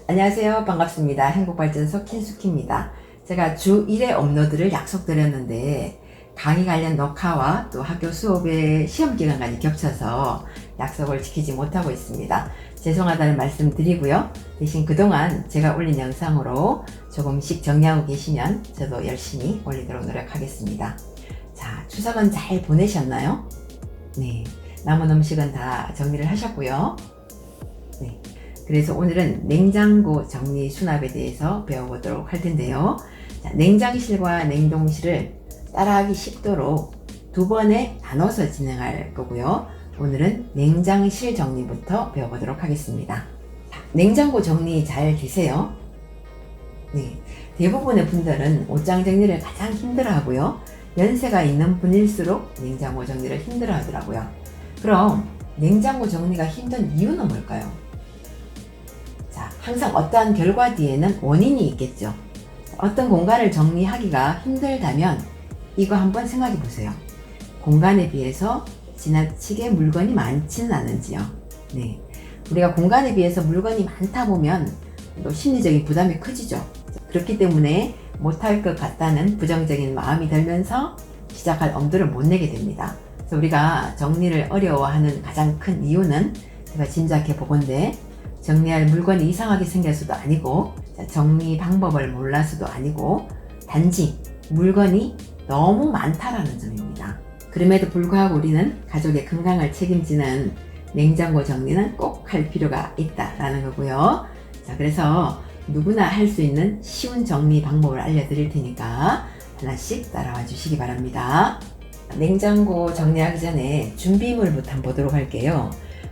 안녕하세요. 반갑습니다. 행복발전소 킨수키입니다. 제가 주 1회 업로드를 약속드렸는데 강의 관련 녹화와 또 학교 수업의 시험 기간까지 겹쳐서 약속을 지키지 못하고 있습니다. 죄송하다는 말씀 드리고요. 대신 그동안 제가 올린 영상으로 조금씩 정리하고 계시면 저도 열심히 올리도록 노력하겠습니다. 자, 추석은 잘 보내셨나요? 네. 남은 음식은 다 정리를 하셨고요. 네. 그래서 오늘은 냉장고 정리 수납에 대해서 배워보도록 할 텐데요. 자, 냉장실과 냉동실을 따라하기 쉽도록 두 번에 나눠서 진행할 거고요. 오늘은 냉장실 정리부터 배워보도록 하겠습니다. 자, 냉장고 정리 잘 되세요? 네, 대부분의 분들은 옷장 정리를 가장 힘들어 하고요. 연세가 있는 분일수록 냉장고 정리를 힘들어 하더라고요. 그럼 냉장고 정리가 힘든 이유는 뭘까요? 자, 항상 어떠한 결과 뒤에는 원인이 있겠죠. 어떤 공간을 정리하기가 힘들다면 이거 한번 생각해 보세요. 공간에 비해서 지나치게 물건이 많지는 않은지요. 네, 우리가 공간에 비해서 물건이 많다 보면 또 심리적인 부담이 커지죠. 그렇기 때문에 못할 것 같다는 부정적인 마음이 들면서 시작할 엄두를 못 내게 됩니다. 그래서 우리가 정리를 어려워하는 가장 큰 이유는 제가 짐작해 보건데 정리할 물건이 이상하게 생겨서도 아니고 정리 방법을 몰라서도 아니고 단지 물건이 너무 많다라는 점입니다. 그럼에도 불구하고 우리는 가족의 건강을 책임지는 냉장고 정리는 꼭 할 필요가 있다라는 거고요. 자, 그래서 누구나 할 수 있는 쉬운 정리 방법을 알려드릴 테니까 하나씩 따라와 주시기 바랍니다. 냉장고 정리하기 전에 준비물부터 한번 보도록 할게요.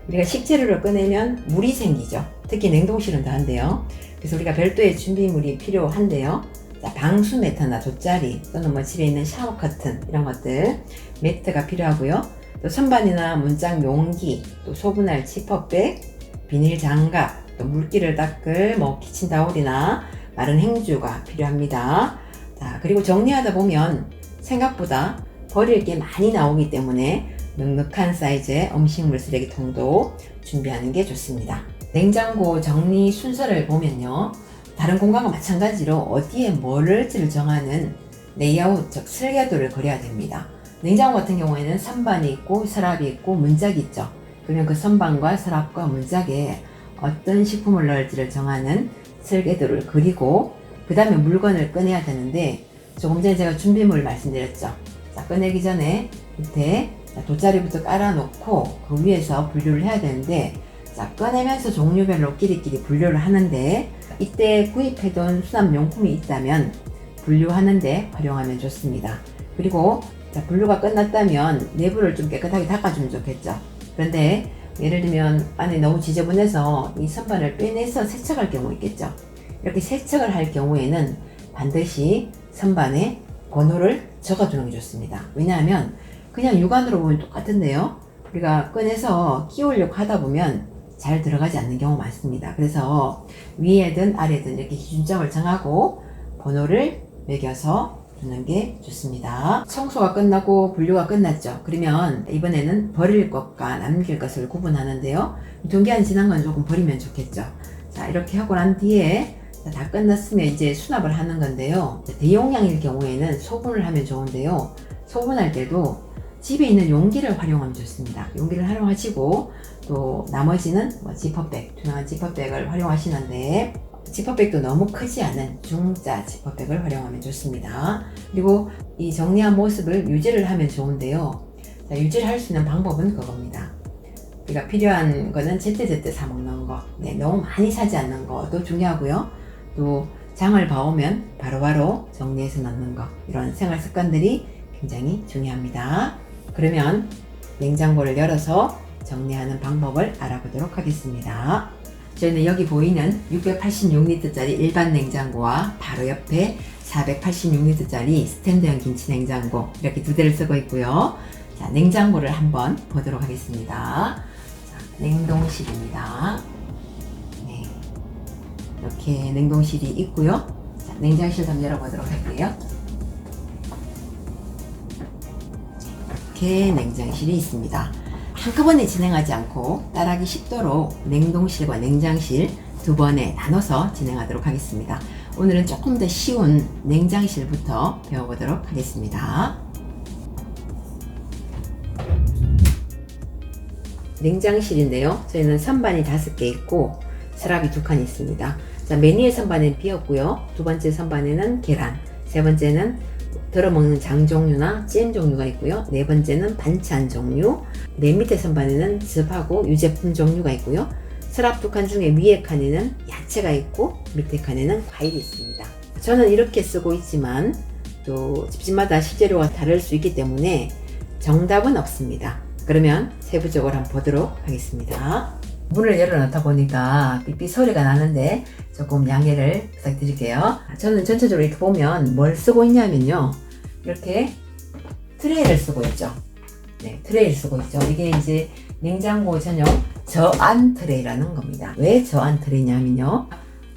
우리가 식재료를 꺼내면 물이 생기죠. 특히 냉동실은 더한데요. 그래서 우리가 별도의 준비물이 필요한데요. 자, 방수 매트나 돗자리 또는 뭐 집에 있는 샤워 커튼 이런 것들 매트가 필요하고요. 또 선반이나 문짝 용기, 또 소분할 지퍼백, 비닐 장갑, 또 물기를 닦을 뭐 키친타올이나 마른 행주가 필요합니다. 자, 그리고 정리하다 보면 생각보다 버릴 게 많이 나오기 때문에 넉넉한 사이즈의 음식물 쓰레기통도 준비하는 게 좋습니다. 냉장고 정리 순서를 보면요. 다른 공간과 마찬가지로 어디에 뭘 넣을지를 정하는 레이아웃, 즉 설계도를 그려야 됩니다. 냉장고 같은 경우에는 선반이 있고 서랍이 있고 문짝이 있죠. 그러면 그 선반과 서랍과 문짝에 어떤 식품을 넣을지를 정하는 설계도를 그리고 그 다음에 물건을 꺼내야 되는데 조금 전에 제가 준비물 말씀드렸죠. 자, 꺼내기 전에 밑에 돗자리부터 깔아놓고 그 위에서 분류를 해야 되는데 자, 꺼내면서 종류별로 끼리끼리 분류를 하는데 이때 구입해둔 수납용품이 있다면 분류하는데 활용하면 좋습니다. 그리고 자, 분류가 끝났다면 내부를 좀 깨끗하게 닦아주면 좋겠죠. 그런데 예를 들면 안에 너무 지저분해서 이 선반을 빼내서 세척할 경우 있겠죠. 이렇게 세척을 할 경우에는 반드시 선반에 번호를 적어두는 게 좋습니다. 왜냐하면 그냥 육안으로 보면 똑같은데요. 우리가 꺼내서 끼우려고 하다 보면 잘 들어가지 않는 경우 많습니다. 그래서 위에든 아래든 이렇게 기준점을 정하고 번호를 매겨서 두는 게 좋습니다. 청소가 끝나고 분류가 끝났죠. 그러면 이번에는 버릴 것과 남길 것을 구분하는데요. 동기한 지난 건 조금 버리면 좋겠죠. 자, 이렇게 하고 난 뒤에 다 끝났으면 이제 수납을 하는 건데요. 대용량일 경우에는 소분을 하면 좋은데요. 소분할 때도 집에 있는 용기를 활용하면 좋습니다. 용기를 활용하시고 또 나머지는 뭐 지퍼백, 투명한 지퍼백을 활용하시는데 지퍼백도 너무 크지 않은 중자 지퍼백을 활용하면 좋습니다. 그리고 이 정리한 모습을 유지를 하면 좋은데요. 자, 유지를 할 수 있는 방법은 그겁니다. 우리가 필요한 거는 제때제때 사 먹는 거, 네, 너무 많이 사지 않는 것도 중요하고요. 또 장을 봐오면 바로바로 정리해서 넣는 거, 이런 생활 습관들이 굉장히 중요합니다. 그러면 냉장고를 열어서 정리하는 방법을 알아보도록 하겠습니다. 저희는 여기 보이는 686리터짜리 일반 냉장고와 바로 옆에 486리터짜리 스탠드형 김치 냉장고 이렇게 두 대를 쓰고 있고요. 자, 냉장고를 한번 보도록 하겠습니다. 자, 냉동실입니다. 네, 이렇게 냉동실이 있고요. 자, 냉장실 한번 열어보도록 할게요. 이렇게 냉장실이 있습니다. 한꺼번에 진행하지 않고 따라하기 쉽도록 냉동실과 냉장실 두 번에 나눠서 진행하도록 하겠습니다. 오늘은 조금 더 쉬운 냉장실부터 배워보도록 하겠습니다. 냉장실인데요. 저희는 선반이 5개 있고 서랍이 2칸이 있습니다. 자, 맨 위에 선반은 비었고요. 두 번째 선반에는 계란, 세 번째는 덜어먹는 장 종류나 잼 종류가 있고요. 네 번째는 반찬 종류, 맨 밑에 선반에는 즙하고 유제품 종류가 있고요. 서랍 2칸 중에 위에 칸에는 야채가 있고 밑에 칸에는 과일이 있습니다. 저는 이렇게 쓰고 있지만 또 집집마다 식재료가 다를 수 있기 때문에 정답은 없습니다. 그러면 세부적으로 한번 보도록 하겠습니다. 문을 열어놓다 보니까 삐삐 소리가 나는데 조금 양해를 부탁드릴게요. 저는 전체적으로 이렇게 보면 뭘 쓰고 있냐면요. 이렇게 트레이를 쓰고 있죠. 네, 트레이를 쓰고 있죠. 이게 이제 냉장고 전용 저안 트레이라는 겁니다. 왜 저안 트레이냐면요.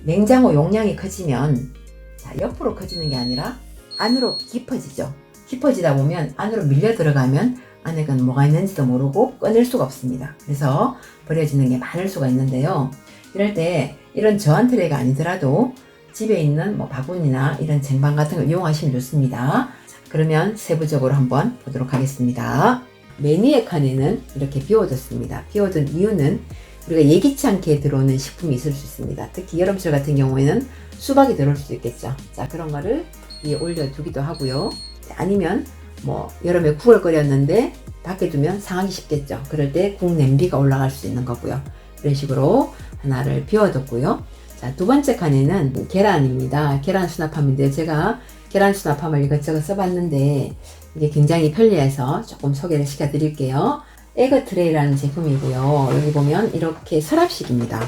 냉장고 용량이 커지면 자, 옆으로 커지는 게 아니라 안으로 깊어지죠. 깊어지다 보면 안으로 밀려 들어가면 안에 뭐가 있는지도 모르고 꺼낼 수가 없습니다. 그래서 버려지는 게 많을 수가 있는데요. 이럴 때 이런 저한 트레이가 아니더라도 집에 있는 바구니나 이런 쟁반 같은 걸 이용하시면 좋습니다. 그러면 세부적으로 한번 보도록 하겠습니다. 맨 위에 칸에는 이렇게 비워뒀습니다. 비워둔 이유는 우리가 예기치 않게 들어오는 식품이 있을 수 있습니다. 특히 여름철 같은 경우에는 수박이 들어올 수 있겠죠. 자, 그런 거를 위에 올려두기도 하고요. 아니면 여름에 국을 끓였는데 밖에 두면 상하기 쉽겠죠. 그럴 때 국 냄비가 올라갈 수 있는 거고요. 이런 식으로 하나를 비워뒀고요. 자, 두 번째 칸에는 계란입니다. 계란 수납함인데 제가 계란 수납함을 이것저것 써봤는데 이게 굉장히 편리해서 조금 소개를 시켜드릴게요. 에그트레이라는 제품이고요. 여기 보면 이렇게 서랍식입니다.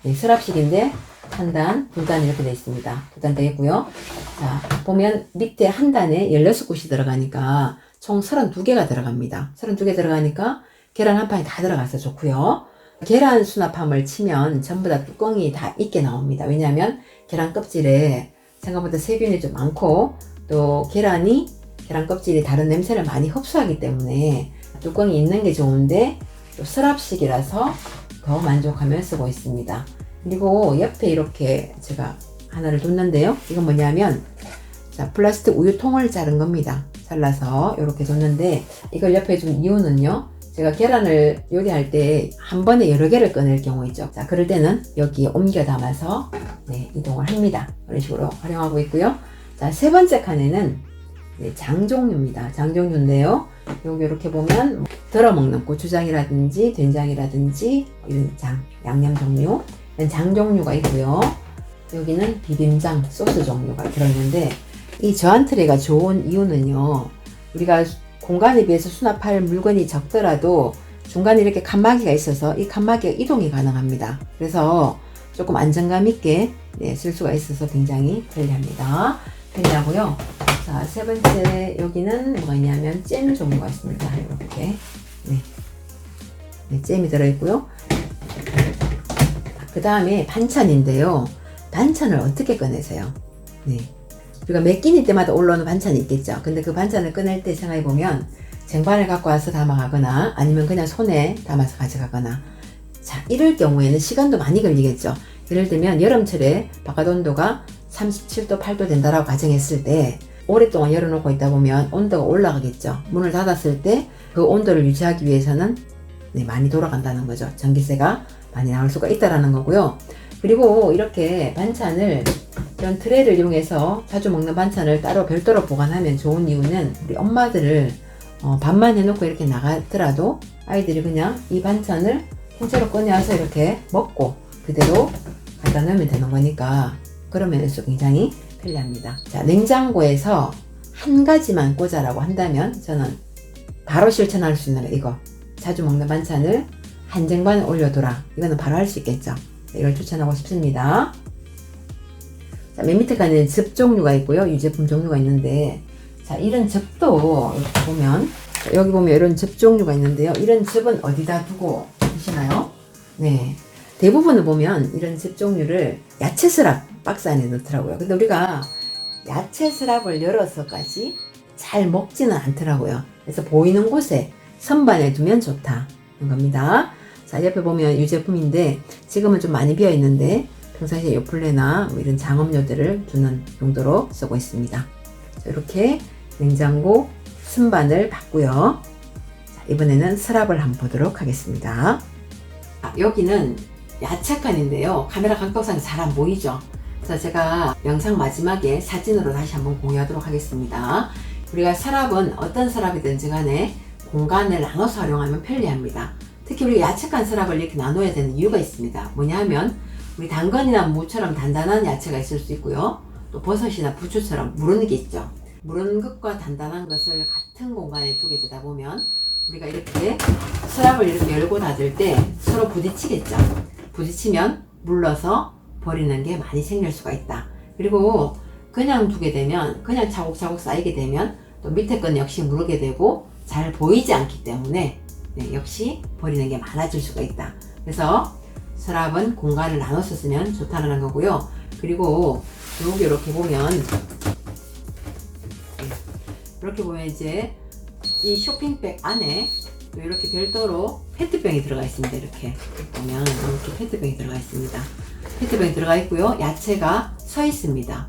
네, 서랍식인데 한 단, 두 단 이렇게 되어 있습니다. 두 단 되겠고요. 자, 보면 밑에 한 단에 16곳이 들어가니까 총 32개가 들어갑니다. 32개 들어가니까 계란 한 판이 다 들어가서 좋고요. 계란 수납함을 치면 전부 다 뚜껑이 다 있게 나옵니다. 왜냐하면 계란 껍질에 생각보다 세균이 좀 많고 또 계란 껍질이 다른 냄새를 많이 흡수하기 때문에 뚜껑이 있는 게 좋은데 또 서랍식이라서 더 만족하며 쓰고 있습니다. 그리고 옆에 이렇게 제가 하나를 뒀는데요. 이건 뭐냐면 자, 플라스틱 우유통을 자른 겁니다. 잘라서 이렇게 뒀는데 이걸 옆에 둔 이유는요. 제가 계란을 요리할 때 한 번에 여러 개를 꺼낼 경우 있죠. 자, 그럴 때는 여기에 옮겨 담아서 이동을 합니다. 이런 식으로 활용하고 있고요. 자, 세 번째 칸에는 장 종류입니다. 장 종류인데요. 여기 이렇게 보면 덜어먹는 고추장이라든지 된장이라든지 이런 장, 양념 종류, 장 종류가 있고요. 여기는 비빔장, 소스 종류가 들어있는데 이 저한 트레이가 좋은 이유는요. 우리가 공간에 비해서 수납할 물건이 적더라도 중간에 이렇게 칸막이가 있어서 이 칸막이가 이동이 가능합니다. 그래서 조금 안정감 있게 쓸 수가 있어서 굉장히 편리합니다. 편리하고요. 자, 세 번째 여기는 뭐가 있냐면 잼 종류가 있습니다. 이렇게 잼이 들어있고요. 그 다음에 반찬인데요. 반찬을 어떻게 꺼내세요? 우리가 매 끼니 때마다 올라오는 반찬이 있겠죠. 근데 그 반찬을 꺼낼 때 생각해보면 쟁반을 갖고 와서 담아가거나 아니면 그냥 손에 담아서 가져가거나 자, 이럴 경우에는 시간도 많이 걸리겠죠. 예를 들면 여름철에 바깥 온도가 37도, 8도 된다라고 가정했을 때 오랫동안 열어놓고 있다 보면 온도가 올라가겠죠. 문을 닫았을 때 그 온도를 유지하기 위해서는 많이 돌아간다는 거죠. 전기세가 많이 나올 수가 있다라는 거고요. 그리고 이렇게 반찬을 이런 트레이를 이용해서 자주 먹는 반찬을 따로 별도로 보관하면 좋은 이유는 우리 엄마들을 밥만 해놓고 이렇게 나가더라도 아이들이 그냥 이 반찬을 통째로 꺼내와서 이렇게 먹고 그대로 갖다 넣으면 되는 거니까 그런 면에서 굉장히 편리합니다. 자, 냉장고에서 한 가지만 꽂아라고 한다면 저는 바로 실천할 수 있는 이거 자주 먹는 반찬을 한 쟁반에 올려둬라. 이거는 바로 할 수 있겠죠. 이걸 추천하고 싶습니다. 자, 맨 밑에 가는 즙 종류가 있고요. 유제품 종류가 있는데 자, 이런 즙도 이렇게 보면 여기 보면 이런 즙 종류가 있는데요. 이런 즙은 어디다 두고 계시나요? 네, 대부분을 보면 이런 즙 종류를 야채 스랍 박스 안에 넣더라고요. 근데 우리가 야채 스랍을 열어서까지 잘 먹지는 않더라고요. 그래서 보이는 곳에 선반에 두면 좋다. 겁니다. 자, 옆에 보면 이 제품인데 지금은 좀 많이 비어 있는데 평상시에 요플레나 뭐 이런 장업료들을 두는 용도로 쓰고 있습니다. 자, 이렇게 냉장고 선반을 봤고요. 자, 이번에는 서랍을 한번 보도록 하겠습니다. 여기는 야채 칸인데요. 카메라 각도상 잘 안 보이죠? 그래서 제가 영상 마지막에 사진으로 다시 한번 공유하도록 하겠습니다. 우리가 서랍은 어떤 서랍이든지 간에 공간을 나눠서 활용하면 편리합니다. 특히 우리 야채칸 서랍을 이렇게 나눠야 되는 이유가 있습니다. 뭐냐면 우리 당근이나 무처럼 단단한 야채가 있을 수 있고요. 또 버섯이나 부추처럼 무르는 게 있죠. 무르는 것과 단단한 것을 같은 공간에 두게 되다 보면 우리가 이렇게 서랍을 이렇게 열고 닫을 때 서로 부딪히겠죠. 부딪히면 물러서 버리는 게 많이 생길 수가 있다. 그리고 그냥 두게 되면 그냥 차곡차곡 쌓이게 되면 또 밑에 건 역시 무르게 되고 잘 보이지 않기 때문에 역시 버리는 게 많아질 수가 있다. 그래서 서랍은 공간을 나눠서 쓰면 좋다는 거고요. 그리고 여기 이렇게 보면 이제 이 쇼핑백 안에 또 이렇게 별도로 페트병이 들어가 있습니다. 이렇게 보면 이렇게 페트병이 들어가 있습니다. 페트병이 들어가 있고요. 야채가 서 있습니다.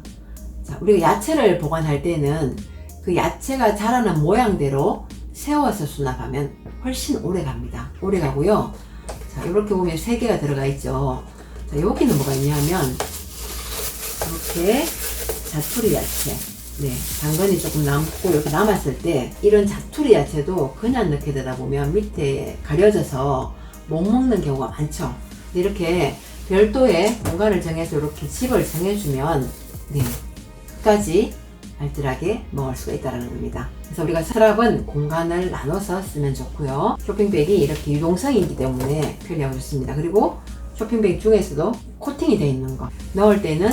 자, 우리가 야채를 보관할 때는 그 야채가 자라는 모양대로 세워서 수납하면 훨씬 오래 갑니다. 오래 가고요. 자, 이렇게 보면 3개가 들어가 있죠. 자, 여기는 뭐가 있냐면 이렇게 자투리 야채. 네, 당근이 조금 남고 이렇게 남았을 때 이런 자투리 야채도 그냥 넣게 되다 보면 밑에 가려져서 못 먹는 경우가 많죠. 이렇게 별도의 공간을 정해서 이렇게 집을 정해주면 네, 끝까지 알뜰하게 먹을 수가 있다는 겁니다. 그래서 우리가 서랍은 공간을 나눠서 쓰면 좋고요. 쇼핑백이 이렇게 유동성이 있기 때문에 편리하고 좋습니다. 그리고 쇼핑백 중에서도 코팅이 되어 있는 거 넣을 때는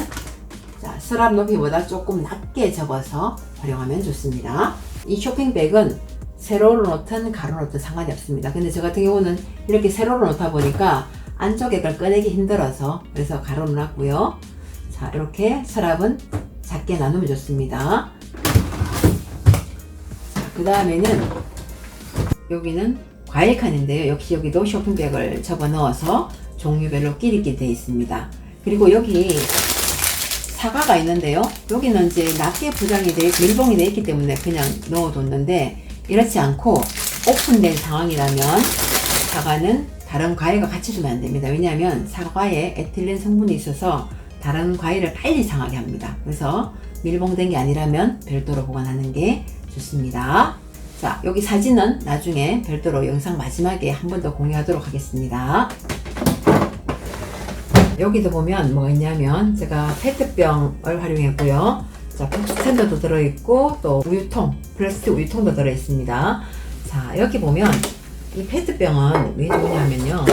자, 서랍 높이보다 조금 낮게 접어서 활용하면 좋습니다. 이 쇼핑백은 세로로 놓든 가로로 놓든 상관이 없습니다. 근데 저 같은 경우는 이렇게 세로로 놓다 보니까 안쪽에 걸 꺼내기 힘들어서 그래서 가로로 놨고요. 자, 이렇게 서랍은 작게 나누면 좋습니다. 그 다음에는 여기는 과일 칸인데요. 역시 여기도 쇼핑백을 접어 넣어서 종류별로 끼리끼리 되어 있습니다. 그리고 여기 사과가 있는데요. 여기는 이제 낮게 포장이 되어 밀봉이 되어 있기 때문에 그냥 넣어뒀는데 이렇지 않고 오픈된 상황이라면 사과는 다른 과일과 같이 주면 안 됩니다. 왜냐하면 사과에 에틸렌 성분이 있어서 다른 과일을 빨리 상하게 합니다. 그래서 밀봉된 게 아니라면 별도로 보관하는 게 좋습니다. 자, 여기 사진은 나중에 별도로 영상 마지막에 한 번 더 공유하도록 하겠습니다. 여기도 보면 뭐가 있냐면 제가 페트병을 활용했고요. 자, 북스탠드도 들어있고 또 우유통, 플라스틱 우유통도 들어있습니다. 자, 여기 보면 이 페트병은 왜 좋냐면요.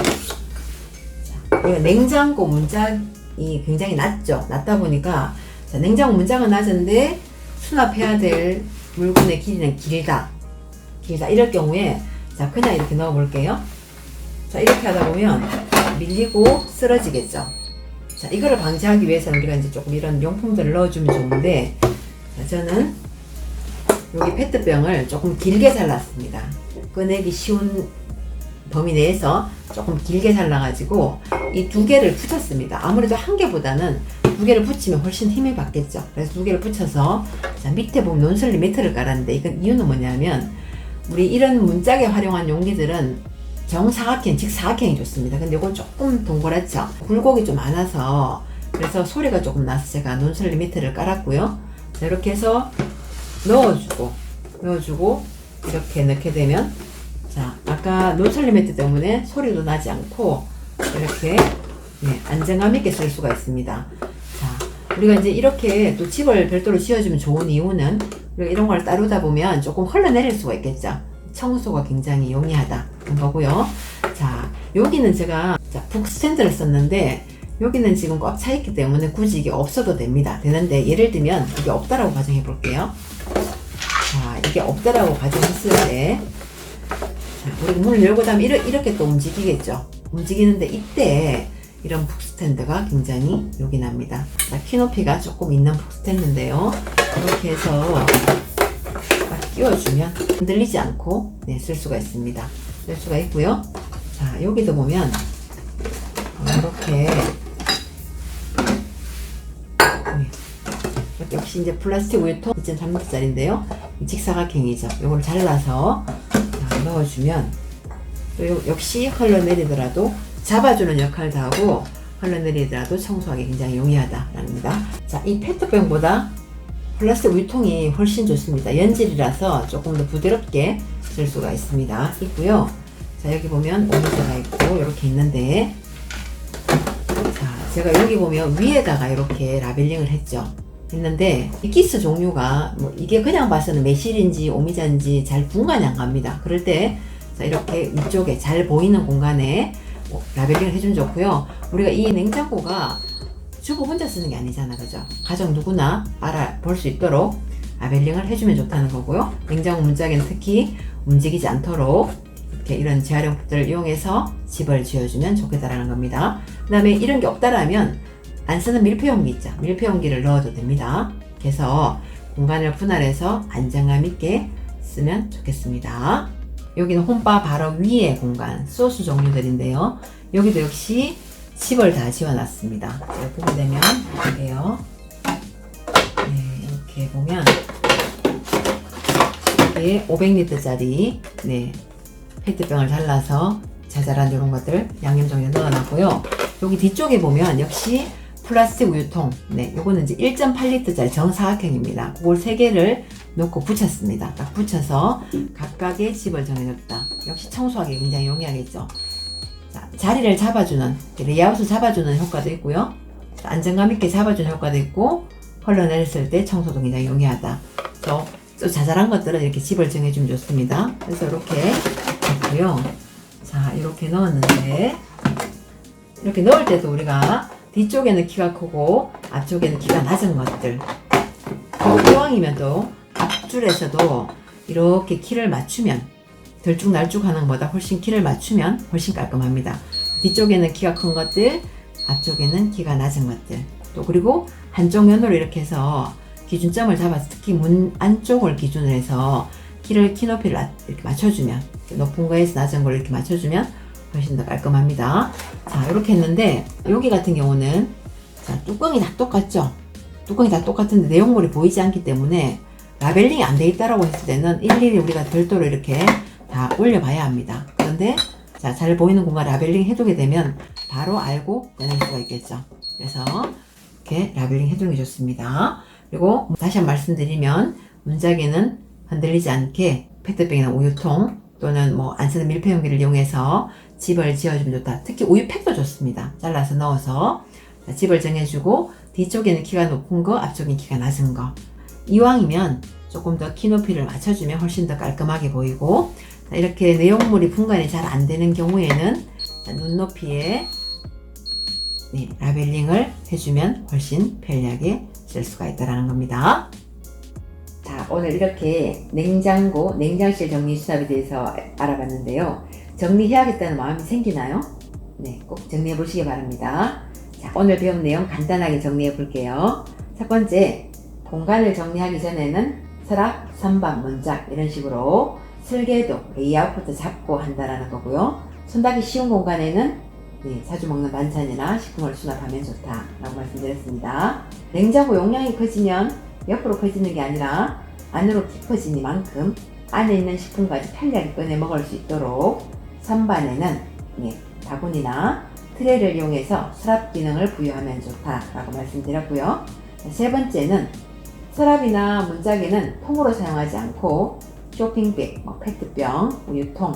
자, 냉장고 문짝이 굉장히 낮죠. 낮다 보니까 자, 냉장고 문짝은 낮은데 수납해야 될 물건의 길이는 길다. 이럴 경우에 자, 그냥 이렇게 넣어 볼게요. 자, 이렇게 하다 보면 밀리고 쓰러지겠죠. 자, 이거를 방지하기 위해서는 우리가 이제 조금 이런 용품들을 넣어주면 좋은데, 자, 저는 여기 페트병을 조금 길게 잘랐습니다. 꺼내기 쉬운 범위 내에서 조금 길게 잘라가지고 이 2개를 붙였습니다. 아무래도 1개보다는 2개를 붙이면 훨씬 힘이 받겠죠. 그래서 2개를 붙여서 자, 밑에 보면 논슬리 매트를 깔았는데 이건 이유는 뭐냐면 우리 이런 문짝에 활용한 용기들은 정사각형, 직사각형이 좋습니다. 근데 이건 조금 동그랗죠. 굴곡이 좀 많아서 그래서 소리가 조금 나서 제가 논슬리 매트를 깔았고요. 자, 이렇게 해서 넣어주고 이렇게 넣게 되면 자, 아까 논슬리 매트 때문에 소리도 나지 않고 이렇게 네, 안정감 있게 쓸 수가 있습니다. 자, 우리가 이제 이렇게 또 집을 별도로 지어주면 좋은 이유는 우리가 이런 걸 따르다 보면 조금 흘러내릴 수가 있겠죠. 청소가 굉장히 용이하다는 거고요. 자, 여기는 제가 북스탠드를 썼는데 여기는 지금 꽉 차 있기 때문에 굳이 이게 없어도 되는데 예를 들면 이게 없다라고 가정해 볼게요. 자, 이게 없다라고 가정했을 때 자, 우리 문을 열고 나면 이렇게 또 움직이겠죠. 움직이는데 이때 이런 북스탠드가 굉장히 요긴합니다. 자, 키높이가 조금 있는 북스탠드인데요. 이렇게 해서 딱 끼워주면 흔들리지 않고 네, 쓸 수가 있습니다. 쓸 수가 있고요. 자, 여기도 보면 이렇게 역시 이제 플라스틱 우유통 2.3L짜리인데요. 직사각형이죠. 요걸 잘라서 넣어주면 또 역시 흘러내리더라도 잡아주는 역할도 하고 흘러내리더라도 청소하기 굉장히 용이하다랍니다. 자, 이 페트병보다 플라스틱 우유통이 훨씬 좋습니다. 연질이라서 조금 더 부드럽게 쓸 수가 있고요. 자, 여기 보면 오미자가 있고 이렇게 있는데, 자, 제가 여기 보면 위에다가 이렇게 라벨링을 했는데 이 키스 종류가 뭐 이게 그냥 봐서는 매실인지 오미자인지 잘 분간이 안 갑니다. 그럴 때 자, 이렇게 위쪽에 잘 보이는 공간에 라벨링을 해주면 좋고요. 우리가 이 냉장고가 주부 혼자 쓰는 게 아니잖아, 그죠? 가정 누구나 알아볼 수 있도록 라벨링을 해주면 좋다는 거고요. 냉장고 문짝에는 특히 움직이지 않도록 이렇게 이런 재활용법들을 이용해서 집을 지어주면 좋겠다라는 겁니다. 그 다음에 이런 게 없다라면 안 쓰는 밀폐용기 있죠? 밀폐용기를 넣어도 됩니다. 그래서 공간을 분할해서 안정감 있게 쓰면 좋겠습니다. 여기는 홈바 바로 위에 공간, 소스 종류들인데요. 여기도 역시 칩을 다 지워놨습니다. 보게 되면 이게요. 네, 이렇게 보면 이게 500L짜리 페트병을 잘라서 자잘한 이런 것들 양념종이에 넣어놨고요. 여기 뒤쪽에 보면 역시 플라스틱 우유통, 요거는 이제 1.8L짜리 정사각형입니다. 그걸 3개를 놓고 붙였습니다. 딱 붙여서 각각의 집을 정해줬다. 역시 청소하기 굉장히 용이하겠죠. 자, 자리를 잡아주는, 레이아웃을 잡아주는 효과도 있고요. 안정감 있게 잡아주는 효과도 있고, 흘러내렸을 때 청소도 굉장히 용이하다. 또 자잘한 것들은 이렇게 집을 정해주면 좋습니다. 그래서 이렇게 했고요. 자, 이렇게 넣었는데, 이렇게 넣을 때도 우리가 뒤쪽에는 키가 크고 앞쪽에는 키가 낮은 것들, 이왕이면 또 앞줄에서도 이렇게 키를 맞추면 들쭉날쭉하는 것보다 훨씬 키를 맞추면 훨씬 깔끔합니다. 뒤쪽에는 키가 큰 것들, 앞쪽에는 키가 낮은 것들, 또 그리고 한쪽 면으로 이렇게 해서 기준점을 잡아서 특히 문 안쪽을 기준으로 해서 키 높이를 이렇게 맞춰주면, 높은 거에서 낮은 걸 이렇게 맞춰주면 훨씬 더 깔끔합니다. 자, 이렇게 했는데 여기 같은 경우는 자, 뚜껑이 다 똑같죠? 뚜껑이 다 똑같은데 내용물이 보이지 않기 때문에 라벨링이 안 돼 있다라고 했을 때는 일일이 우리가 별도로 이렇게 다 올려봐야 합니다. 그런데 자, 잘 보이는 공간 라벨링 해두게 되면 바로 알고 꺼낼 수가 있겠죠. 그래서 이렇게 라벨링 해두는 게 좋습니다. 그리고 다시 한번 말씀드리면 문짝에는 흔들리지 않게 페트병이나 우유통 또는 뭐 안 쓰는 밀폐용기를 이용해서 집을 지어주면 좋다. 특히 우유팩도 좋습니다. 잘라서 넣어서 집을 정해주고 뒤쪽에는 키가 높은 거, 앞쪽에는 키가 낮은 거. 이왕이면 조금 더 키 높이를 맞춰주면 훨씬 더 깔끔하게 보이고, 이렇게 내용물이 분간이 잘 안 되는 경우에는 눈높이에 라벨링을 해주면 훨씬 편리하게 쓸 수가 있다는 겁니다. 자, 오늘 이렇게 냉장고, 냉장실 정리 수납에 대해서 알아봤는데요. 정리해야겠다는 마음이 생기나요? 네, 꼭 정리해 보시기 바랍니다. 자, 오늘 배운 내용 간단하게 정리해 볼게요. 첫 번째, 공간을 정리하기 전에는 서랍, 선반, 문짝 이런 식으로 설계도, 레이아웃부터 잡고 한다라는 거고요. 손닿기 쉬운 공간에는 자주 먹는 반찬이나 식품을 수납하면 좋다라고 말씀드렸습니다. 냉장고 용량이 커지면 옆으로 커지는 게 아니라 안으로 깊어지니만큼 안에 있는 식품까지 편리하게 꺼내 먹을 수 있도록 선반에는 바구니나 트레이를 이용해서 서랍 기능을 부여하면 좋다라고 말씀드렸고요. 세 번째는 서랍이나 문짝에는 통으로 사용하지 않고 쇼핑백, 페트병, 우유통,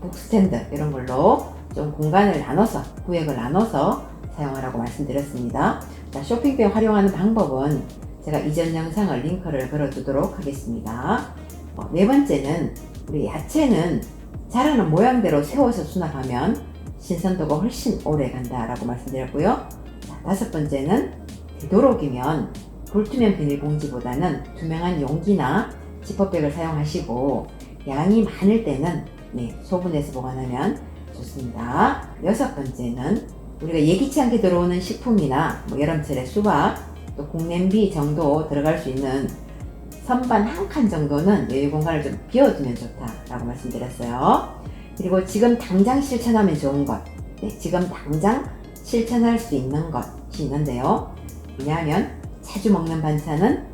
북스탠드 이런 걸로 좀 공간을 나눠서, 구역을 나눠서 사용하라고 말씀드렸습니다. 자, 쇼핑백 활용하는 방법은 제가 이전 영상을 링크를 걸어 두도록 하겠습니다. 네 번째는 우리 야채는 자라는 모양대로 세워서 수납하면 신선도가 훨씬 오래 간다라고 말씀드렸고요. 자, 다섯 번째는 되도록이면 불투명 비닐봉지보다는 투명한 용기나 지퍼백을 사용하시고, 양이 많을 때는 소분해서 보관하면 좋습니다. 여섯 번째는 우리가 예기치 않게 들어오는 식품이나 여름철에 수박, 또 국냄비 정도 들어갈 수 있는 선반 한 칸 정도는 여유 공간을 좀 비워두면 좋다라고 말씀드렸어요. 그리고 지금 당장 실천하면 좋은 것, 네, 지금 당장 실천할 수 있는 것이 있는데요. 왜냐하면 자주 먹는 반찬은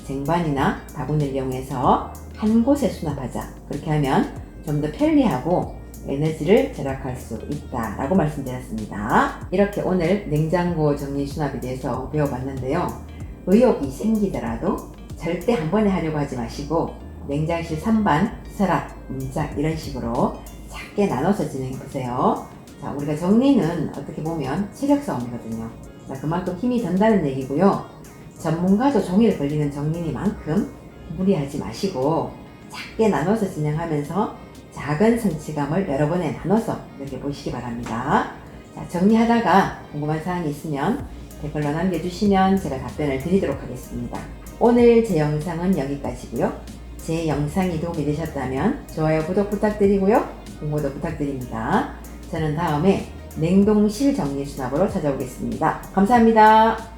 쟁반이나 바구니를 이용해서 한 곳에 수납하자. 그렇게 하면 좀 더 편리하고 에너지를 절약할 수 있다라고 말씀드렸습니다. 이렇게 오늘 냉장고 정리 수납에 대해서 배워봤는데요. 의욕이 생기더라도 절대 한 번에 하려고 하지 마시고 냉장실 선반, 서랍, 문짝 이런 식으로 작게 나눠서 진행해 보세요. 자, 우리가 정리는 어떻게 보면 체력 싸움이거든요. 자, 그만큼 힘이 든다는 얘기고요. 전문가도 종일 걸리는 정리니만큼 무리하지 마시고 작게 나눠서 진행하면서 작은 성취감을 여러 번에 나눠서 이렇게 보시기 바랍니다. 자, 정리하다가 궁금한 사항이 있으면 댓글로 남겨주시면 제가 답변을 드리도록 하겠습니다. 오늘 제 영상은 여기까지고요. 제 영상이 도움이 되셨다면 좋아요, 구독 부탁드리고요. 공모도 부탁드립니다. 저는 다음에 냉동실 정리 수납으로 찾아오겠습니다. 감사합니다.